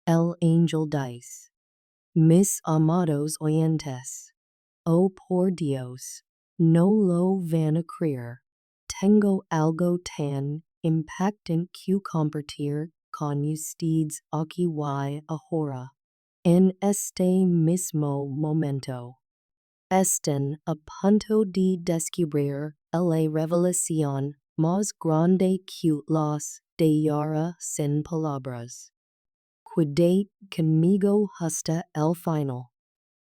el angel dice, mis amados oyentes, oh por Dios, no lo van a creer, tengo algo tan impactante que compartir con ustedes aquí y ahora, en este mismo momento. Están a punto de descubrir la revelación más grande que los hallara sin palabras. Quédate conmigo hasta el final,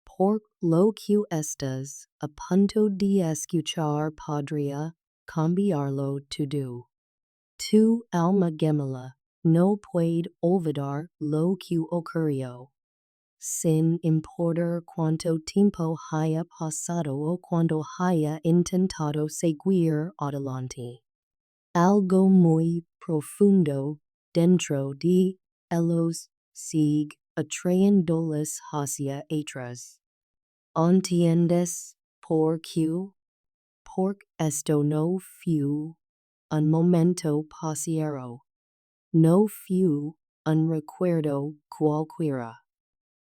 por lo que estás a punto de escuchar podría cambiarlo todo. Tu alma gemela no puede olvidar lo que ocurrió, sin importar cuánto tiempo haya pasado o cuando haya intentado seguir adelante. Algo muy profundo dentro de ellos sigue atrayéndoles hacia atrás. ¿Entiendes por qué? Porque esto no fue un momento pasajero. No fue un recuerdo cualquiera.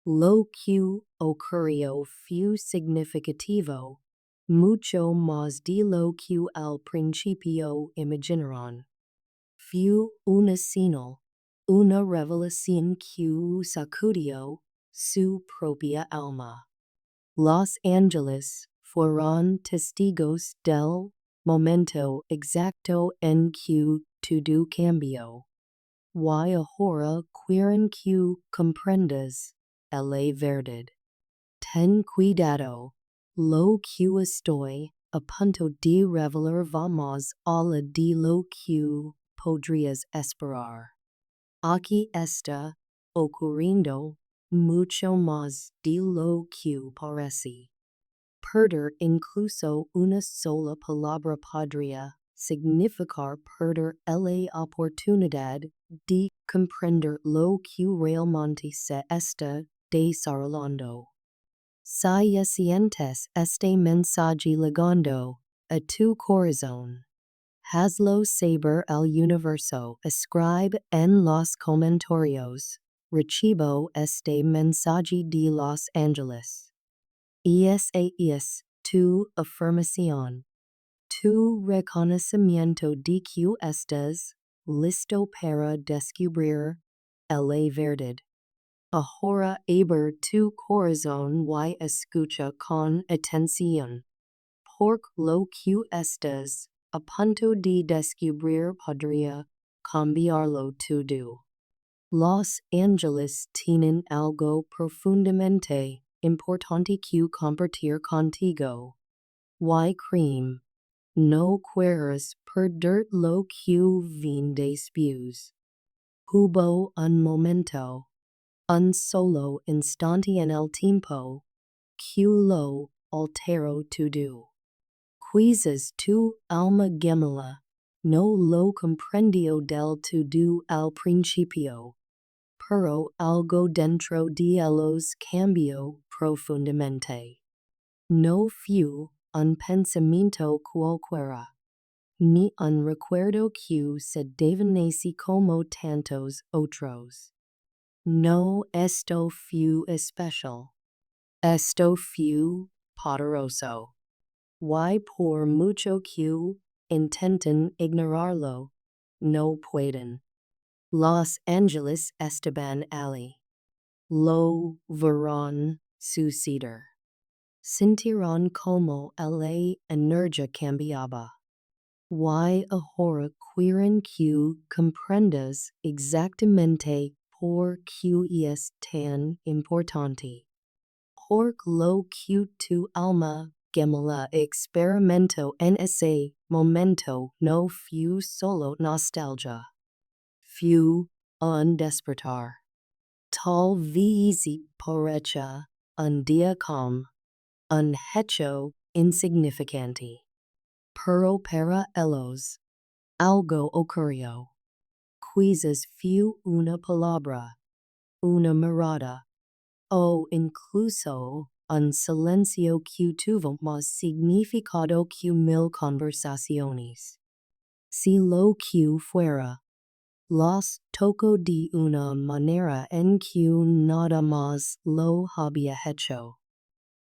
Lo que ocurrió fue significativo, mucho más de lo que al principio imaginaron. Fue una señal, una revelación que sacudió su propia alma. Los ángeles fueron testigos del momento exacto en que todo cambió. Y ahora quieren que comprendas la verdad. Ten cuidado, lo que estoy a punto de revelar va más allá de lo que podrías esperar. Aquí está ocurriendo mucho más de lo que parece. Perder incluso una sola palabra podría significar perder la oportunidad de comprender lo que realmente se está desarrollando. Si sientes este mensaje llegando a tu corazón, hazlo saber al universo. Escribe en los comentarios. Recibo este mensaje de los ángeles. Esa es tu afirmación. Tu reconocimiento de que estás listo para descubrir la verdad. Ahora abre tu corazón y escucha con atención. Porque lo que estás a punto de descubrir podría cambiarlo todo. Los ángeles tienen algo profundamente importante que compartir contigo. Y cream. No quieres perder lo que viene después. Hubo un momento, un solo instante en el tiempo, que lo alteró todo. Quizás tu alma gemela no lo comprendió del todo al principio, pero algo dentro de ellos cambió profundamente. No fue un pensamiento cualquiera, ni un recuerdo que se desvanece como tantos otros. No, esto fue especial. Esto fue poderoso. Y por mucho que intenten ignorarlo, no pueden. Los ángeles estaban allí. Lo verán suceder. Sentirán como la energía cambiaba. Y ahora quieren que comprendas exactamente por qué es tan importante. Porque lo que tu alma gemela experimentó en ese momento no fue solo nostalgia. Fue un despertar. Tal vez parecha un día como un hecho insignificante. Pero para ellos, algo ocurrió. Quizás fue una palabra, una mirada, o incluso un silencio que tuvo más significado que 1000 conversaciones. Si lo que fuera, Los toco de una manera en que nada más lo había hecho.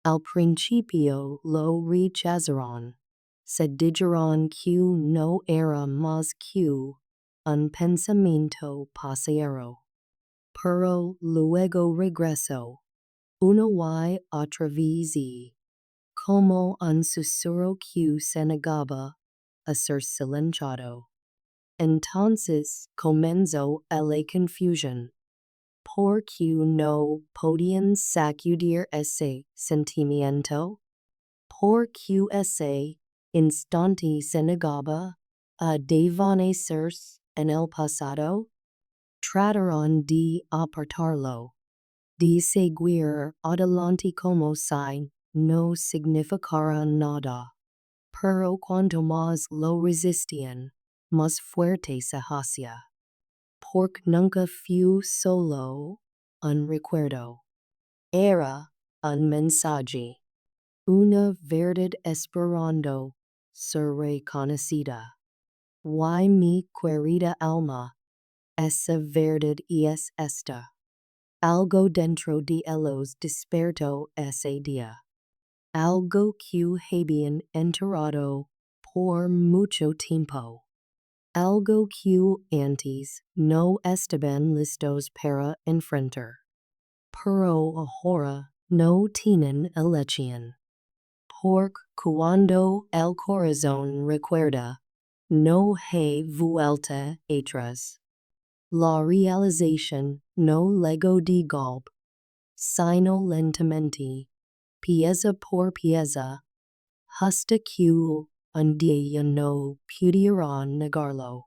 Al principio lo rechazaron. Se dijeron que no era más que un pensamiento pasajero. Pero luego regresó, una y otra vez y, como un susurro que se negaba a ser silenciado. Entonces comenzó la confusión, porque no podían sacudir ese sentimiento, porque ese instante se negaba a desvanecerse en el pasado. Trataron de apartarlo, de seguir adelante como si no significara nada. Pero cuanto más lo resistían, más fuerte se hacía. Porque nunca fue solo un recuerdo. Era un mensaje. Una verdad esperando ser reconocida. Y mi querida alma, esa verdad es esta. Algo dentro de ellos despertó ese día. Algo que habían enterrado por mucho tiempo. Algo que antes no estaban listos para enfrentar. Pero ahora no tienen elección. Porque cuando el corazón recuerda, no hay vuelta atrás. La realización no llegó de golpe, sino lentamente, pieza por pieza, hasta que un día no pudieron negarlo.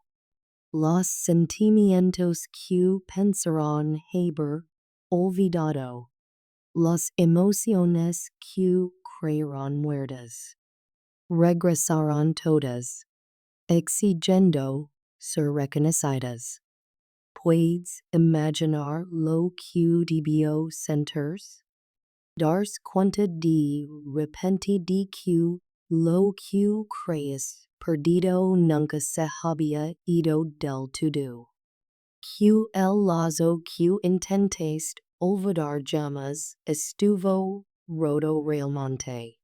Los sentimientos que pensaron haber olvidado, las emociones que creyeron muertas, regresaron todas, exigiendo ser reconocidas. ¿Puedes imaginar lo que debió sentirse? Darse cuenta de repente de que lo que crees perdido nunca se había ido del todo. Que el lazo que intentaste olvidar jamás estuvo roto realmente.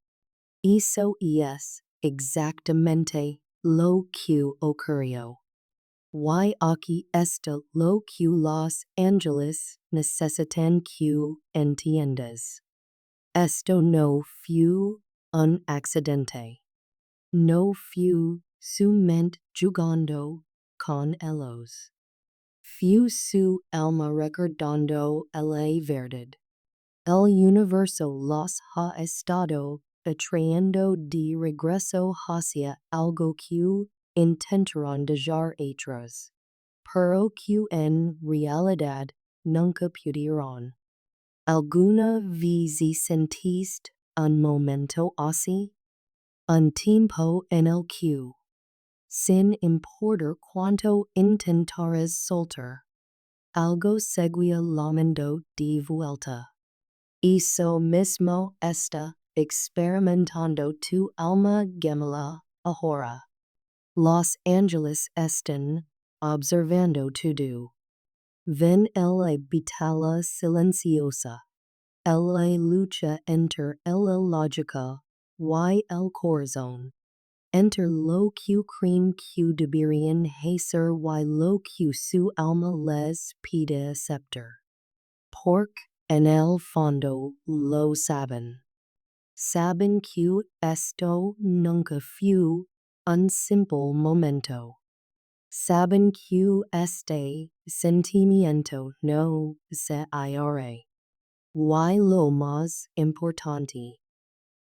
Eso es exactamente lo que ocurrió. Y aquí está lo que los ángeles necesitan que entiendas. Esto no fue un accidente. No fue su mente jugando con ellos. Fue su alma recordando la verdad. El universo los ha estado atrayendo de regreso hacia algo que intentaron dejar atrás, pero que en realidad nunca pudieron. ¿Alguna vez sentiste un momento así? Un tiempo en el que, sin importar cuánto intentaras soltar, algo seguía llamando de vuelta. Eso mismo está experimentando tu alma gemela ahora. Los ángeles están observando todo. Ven la batalla silenciosa, la lucha entre la lógica y el corazón, entre lo que creen que deberían hacer y lo que su alma les pide aceptar. Porque en el fondo lo saben. Saben que esto nunca fue un simple momento. Saben que este sentimiento no se irá. Y lo más importante,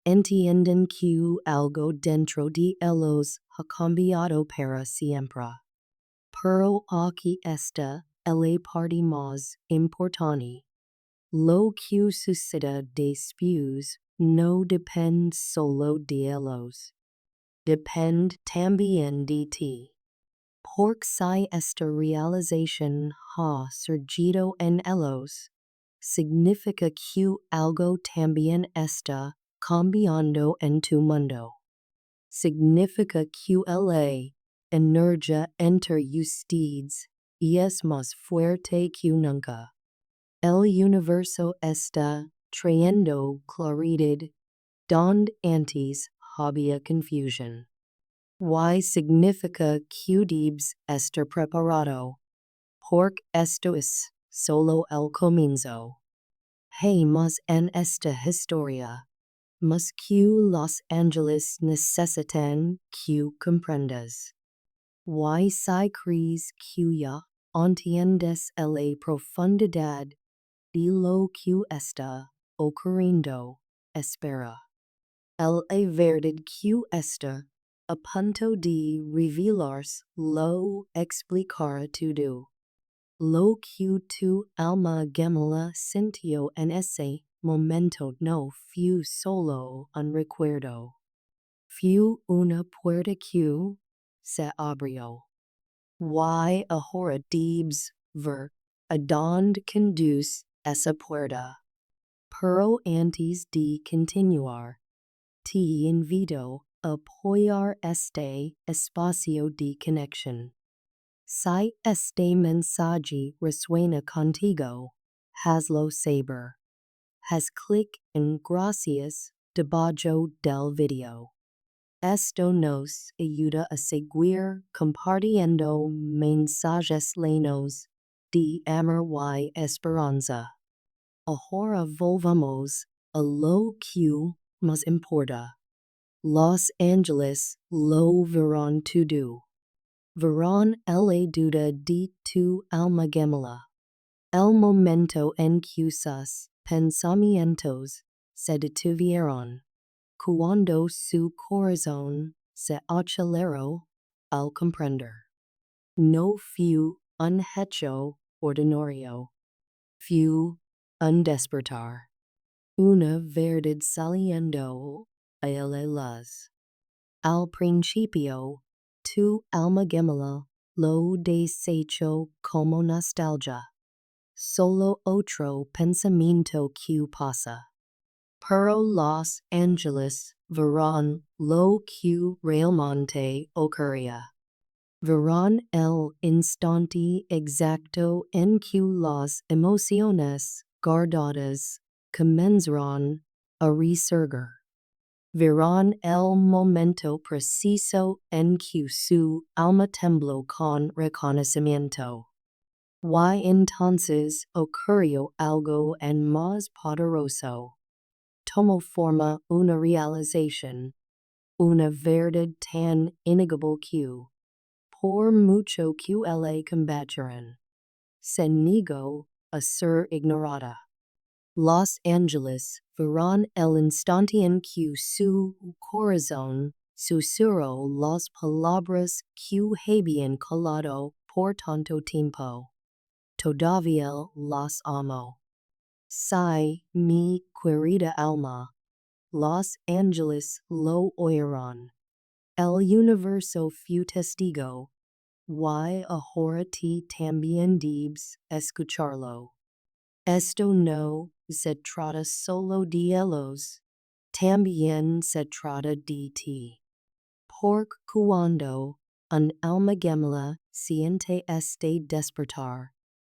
entienden que algo dentro de ellos ha cambiado para siempre. Pero aquí está la parte más importante. Lo que suceda después no depende solo de ellos. Depende también de ti. Porque si esta realización ha surgido en ellos, significa que algo también está cambiando en tu mundo. Significa que la energía entre ustedes es más fuerte que nunca. El universo está trayendo claridad donde antes había confusion. Y significa que debes estar preparado, porque esto es solo el comienzo. Hey, más en esta historia, más que los ángeles necesitan que comprendas. Y si crees que ya entiendes la profundidad de lo que está ocurriendo, espera. La verdad que está a punto de revelarse lo explicará todo. Lo que tu alma gemela sintió en ese momento no fue solo un recuerdo. Fue una puerta que se abrió. Y ahora debes ver a donde conduce esa puerta. Pero antes de continuar, te invito a apoyar este espacio de conexión. Si este mensaje resuena contigo, hazlo saber. Haz clic en Gracias debajo del video. Esto nos ayuda a seguir compartiendo mensajes llenos de amor y esperanza. Ahora volvamos a lo que más importa. Los ángeles lo verán todo. Verán la duda de tu alma gemela. El momento en que sus pensamientos se detuvieron. Cuando su corazón se aceleró al comprender. No fue un hecho ordinario. Fue un despertar. Una verdad saliendo a la luz. Al principio, tu alma gemela lo desechó como nostalgia. Solo otro pensamiento que pasa. Pero los ángeles verán lo que realmente ocurría. Verán el instante exacto en que las emociones guardadas comenzarán a resurgir. Verán el momento preciso en que su alma tembló con reconocimiento. Y entonces ocurrió algo en más poderoso. Tomó forma una realización, una verdad tan innegable que, por mucho que la combatieran, se negó a ser ignorada. Los ángeles verán el instante en que su corazón susurró las palabras que habían callado por tanto tiempo. Todavía los amo. Si, mi querida alma, los ángeles lo oirán. El universo fue testigo, y ahora ti también debes escucharlo. Esto no se trata solo de ellos, también se trata de ti. Porque cuando un alma gemela siente este despertar,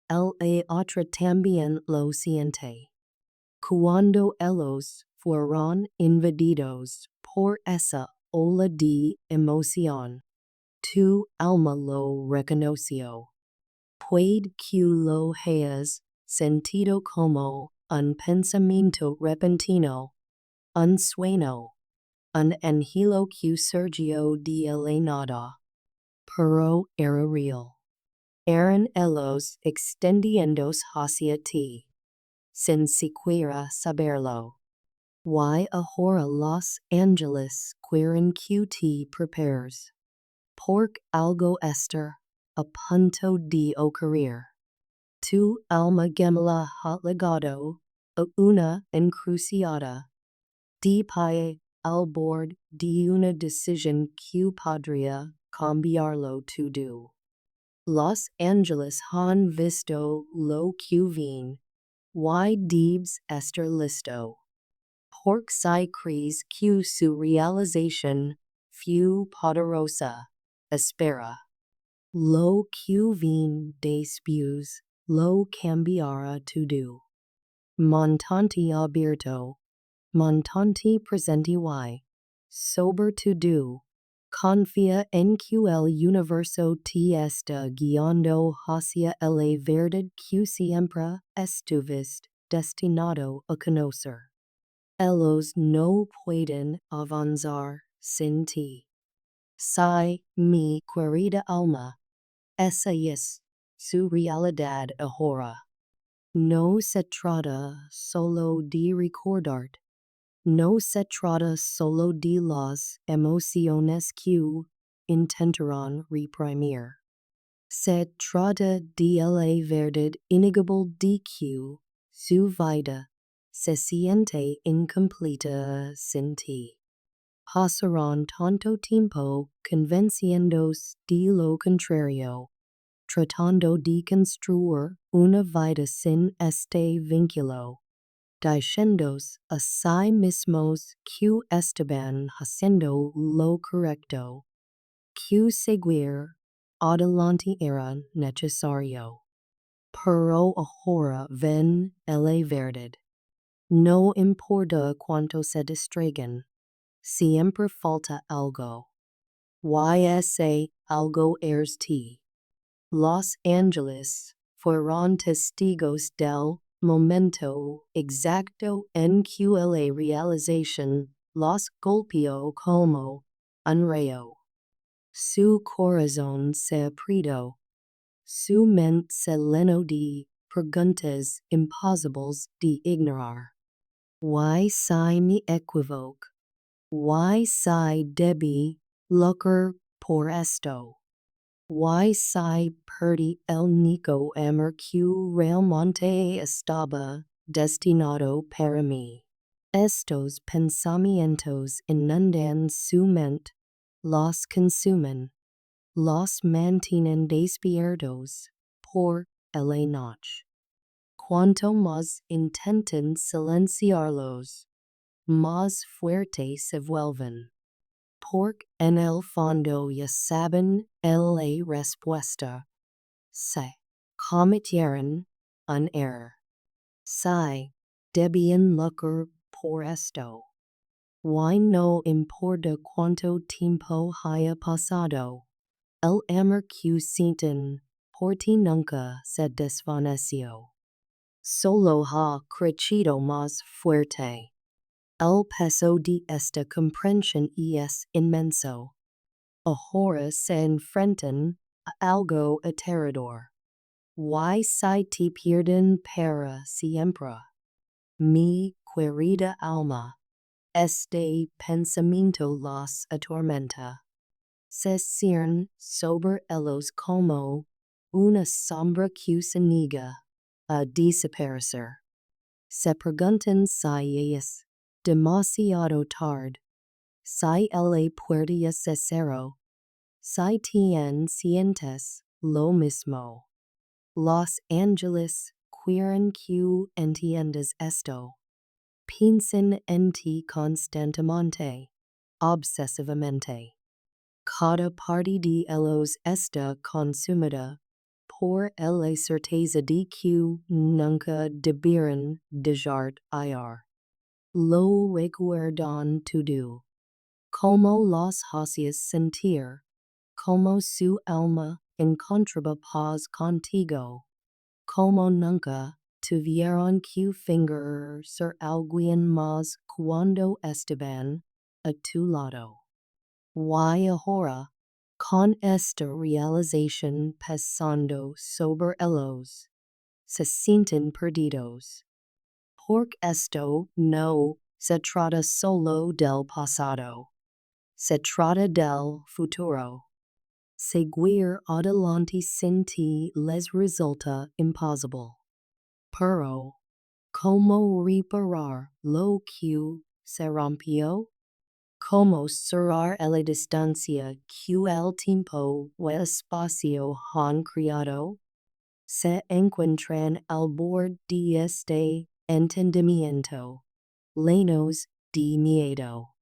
el otro también lo siente. Cuando ellos fueron invadidos por esa ola de emoción, tu alma lo reconoció. Puede que lo hayas sentido como un pensamiento repentino, un sueño, un anhelo que surgió de la nada, pero era real. Eran ellos extendiéndose hacia ti, sin siquiera saberlo. Y ahora los ángeles quieren que te prepares, porque algo está a punto de ocurrir. Tu alma gemela ha llegado a una encrucijada. De pie al borde de una decisión que podría cambiarlo todo. Los ángeles han visto lo que ven, y debes estar listo. Porque si crees que su realización fue poderosa, espera. lo que vin después, lo cambiara todo. Montante abierto, montante presente y, sober todo, confía en que el universo te está guiando hacia la verdad que siempre estuviste destinado a conocer. Ellos no pueden avanzar sin ti. Si mi querida alma, esa es su realidad ahora. No se trata solo de recordarte. No se trata solo de las emociones que intentarán reprimir. Se trata de la verdad innegable de que su vida se siente incompleta sin ti. Pasarán tanto tiempo convenciéndose de lo contrario, tratando de construir una vida sin este vínculo, diciéndose a sí mismos que estaban haciendo lo correcto, que seguir adelante era necesario. Pero ahora ven la verdad. No importa cuánto se distraigan, siempre falta algo. Y ese algo es ti. Los ángeles fueron testigos del momento exacto en que la realización los golpeó como un rayo. Su corazón se apretó. Su mente se llenó de preguntas imposibles de ignorar. Y si me equivoco? Y si debí luchar por esto? Y si perdí el único amor que realmente estaba destinado para mí? Estos pensamientos inundan su mente, los consumen, los mantienen despiertos por la noche. Cuanto más intentan silenciarlos, más fuerte se vuelven. Porque en el fondo ya saben la respuesta. Se cometieron un error. Si debían luchar por esto. Y no importa cuánto tiempo haya pasado, el amor que sienten por ti nunca se desvaneció. Solo ha crecido más fuerte. El peso de esta comprensión es inmenso. Ahora se enfrentan a algo aterrador. Y si te pierden para siempre. Mi querida alma, este pensamiento los atormenta. Se cierran sobre ellos como una sombra que se niega a desaparecer. Se preguntan si es demasiado tarde. Si la puerta ya se cerró. Si sientes lo mismo. Los ángeles quieren que entiendas esto. Piensan en ti constantemente, obsesivamente. Cada parte de ellos está consumida por la certeza de que nunca debieron dejarte ir. Lo recuerdan todo. Como los hacías sentir, como su alma encontraba paz contigo, como nunca tuvieron que fingir ser alguien más cuando estaban a tu lado. Y ahora, con esta realización pesando sobre ellos, se sienten perdidos. Porque esto no se trata solo del pasado. Se trata del futuro. Seguir adelante sin ti les resulta imposible. Pero, ¿cómo reparar lo que se rompió? ¿Cómo cerrar la distancia que el tiempo y el espacio han creado? Se encuentran al borde de este entendimiento, llenos de miedo.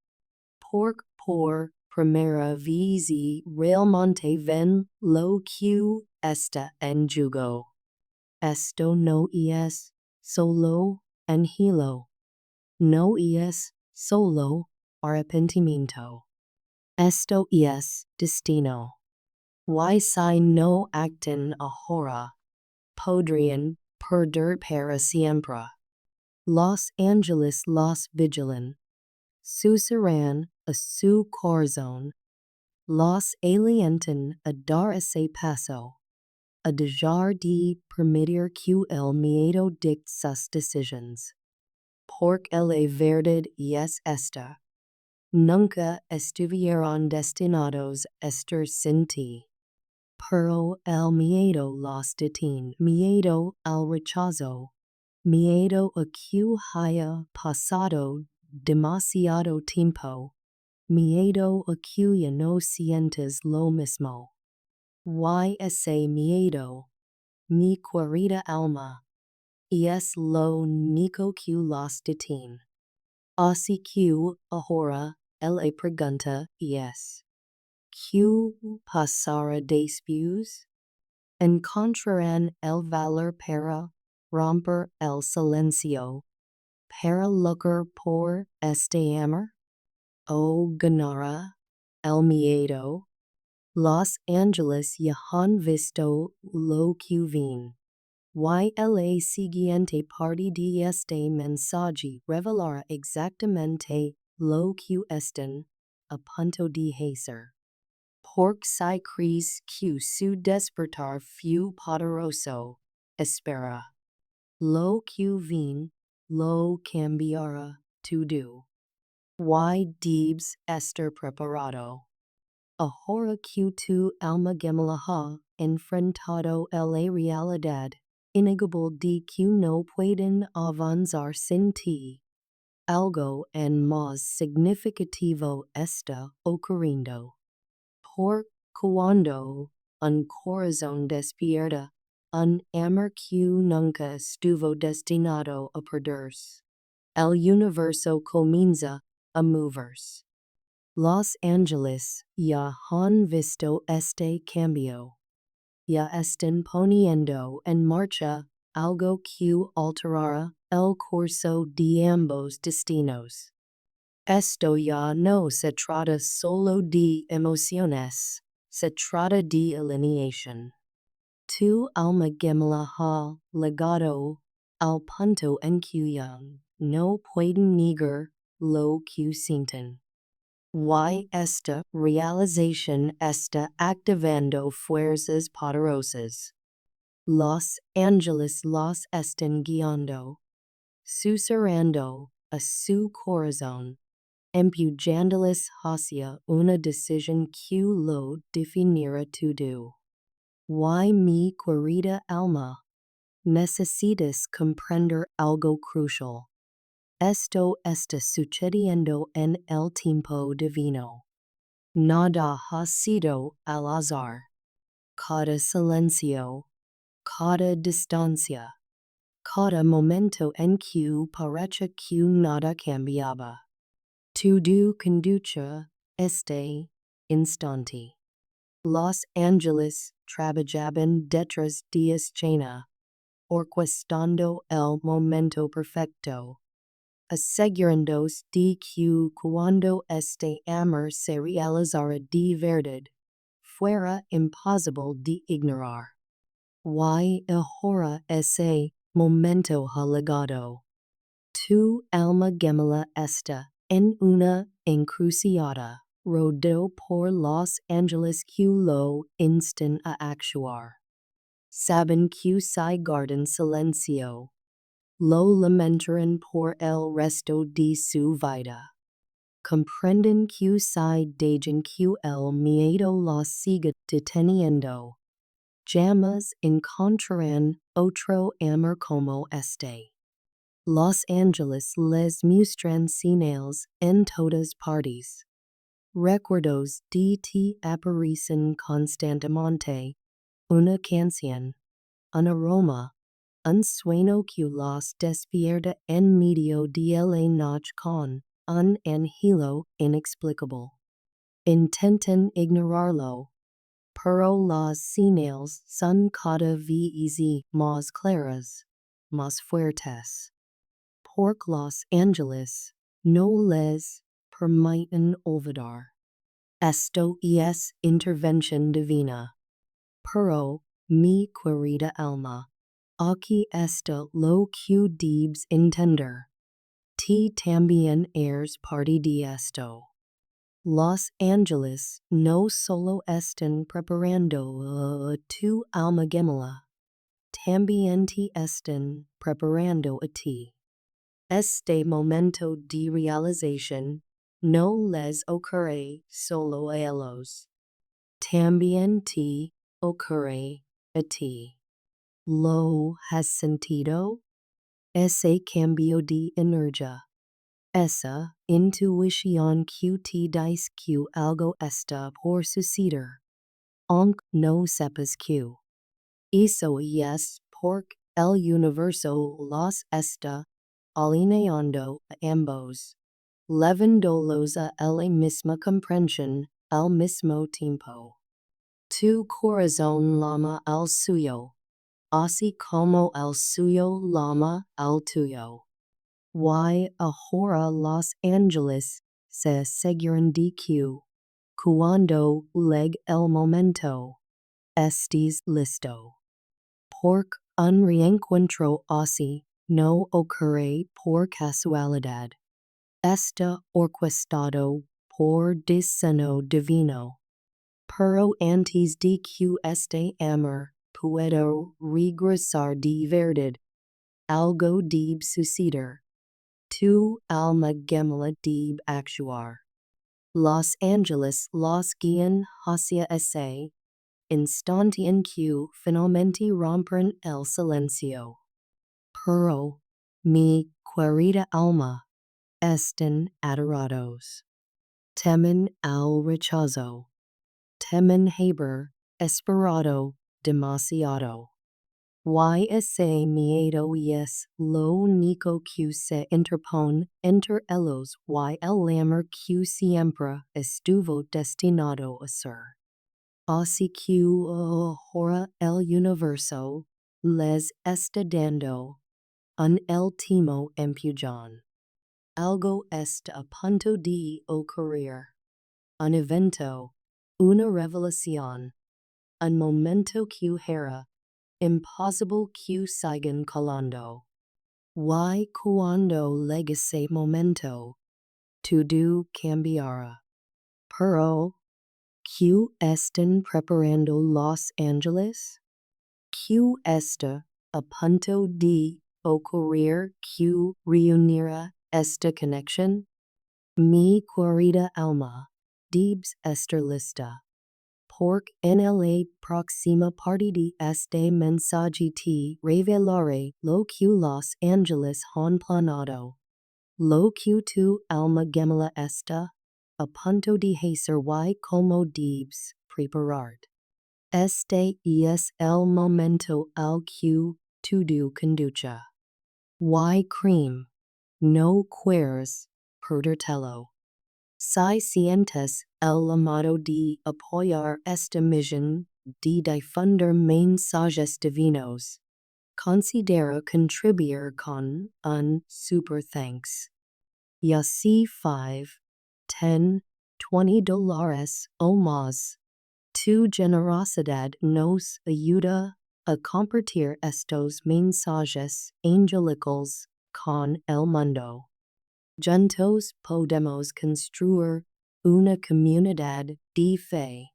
Porque por primera vez realmente ven lo que está en juego. Esto no es solo angelo. No es solo arrepentimiento. Esto es destino. Y si no actan ahora, podrían perder para siempre. Los ángeles los vigilan. Susurran a su corazón. Los alientan a dar ese paso. A dejar de permitir que el miedo dicte sus decisions. Porque la verdad es esta. Nunca estuvieron destinados a estar sin ti. Pero el miedo los detiene. Miedo al rechazo. Miedo a que haya pasado demasiado tiempo. Miedo a que ya no sientes lo mismo. Y ese miedo, mi querida alma, es lo único que los detiene. Así que ahora la pregunta es, ¿qué pasará después? ¿Encontrarán el valor para romper el silencio, para luchar por este amor? ¿O ganará el miedo? Los ángeles ya han visto lo que ven. Y la siguiente parte de este mensaje revelará exactamente lo que están a punto de hacer. Porque si crees que su despertar fue poderoso, espera. Lo que ven lo cambiará todo. Y debes estar preparado. Ahora que tu alma gemela ha enfrentado la realidad innegable de que no pueden avanzar sin ti, algo en más significativo está ocurriendo. Por cuando un corazón despierta, un amor que nunca estuvo destinado a perderse, el universo comienza a moverse. Los ángeles ya han visto este cambio. Ya están poniendo en marcha algo que alterará el curso de ambos destinos. Esto ya no se trata solo de emociones, se trata de alineación. Tu alma gemela ha llegado al punto en que ya no pueden negar lo que sienten. Y esta realización está activando fuerzas poderosas. Los ángeles los están guiando, susurrando a su corazón, empujándoles hacia una decisión que lo definirá todo. Y mi querida alma, necesitas comprender algo crucial. Esto está sucediendo en el tiempo divino. Nada ha sido al azar. Cada silencio, cada distancia, cada momento en que parece que nada cambiaba. Todo conduce este instante. Los ángeles trabajaban detrás de escena, orquestando el momento perfecto, asegurándose de que cuando este amor se realizara de verdad, fuera imposible de ignorar. Y ahora ese momento ha llegado. Tu alma gemela está en una encrucijada, rodeado por los ángeles que lo instan a actuar. Saben que si guardan silencio, lo lamentarán por el resto de su vida. Comprenden que si dejan que el miedo los siga deteniendo, jamás encontrarán otro amor como este. Los ángeles les muestran señales en todas partes. Recuerdos de ti aparecen constantemente. Una canción, un aroma, un sueño que los despierta en medio de la noche con un angelo inexplicable. intenten ignorarlo, pero las señales son cada vez más claras, más fuertes. Porque los ángeles no les permiten olvidar. Esto es intervención divina. Pero, mi querida alma, aquí está lo que debes entender. Ti también eres parte de esto. Los ángeles no solo están preparando a tu alma gemela, también te están preparando a ti. Este momento de realización no les ocurre solo a ellos. También te ocurre a ti. ¿Lo has sentido? Ese cambio de energía. Esa intuición que te dice que algo está por suceder. Aunque no sepas que. Eso es porque el universo los está alineando a ambos, llevándolos a la misma comprensión al mismo tiempo. Tu corazón llama al suyo, así como el suyo llama al tuyo. Y ahora los ángeles se aseguran de que, cuando llegue el momento, estés listo. Porque un reencuentro así no ocurre por casualidad. Está orquestado por diseño divino. Pero antes de que este amor pueda regresar de verdad, algo debe suceder. Tu alma gemela debe actuar. Los ángeles los guían hacia ese instante en que finalmente rompen el silencio. Pero, mi querida alma, están adorados. Temen al rechazo. Temen haber esperado demasiado. Y ese miedo es lo único que se interpone entre ellos y el amor que siempre estuvo destinado a ser. Así que ahora el universo les está dando un último empujón. Algo está a punto de ocurrir. Un evento, una revelación, un momento que era imposible que sigan calando. Y cuando llegue ese momento, todo cambiará. Pero, ¿qué están preparando los ángeles? ¿Qué está a punto de ocurrir que reunirá esta conexión? Mi querida alma, debes estar lista. Porque en la próxima parte de este mensaje te revelaré lo que los ángeles han planeado. Lo que tu alma gemela está a punto de hacer y como debes prepararte. Este es el momento al que todo conduce. Y cream, no quieres perdértelo. Si sientes el llamado de apoyar esta misión de difundir mensajes divinos, considera contribuir con un super thanks. Ya sea 5, 10, $20 o más. Tu generosidad nos ayuda a compartir estos mensajes angelicals con el mundo. Juntos podemos construir una comunidad de fe,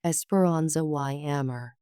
esperanza y amor.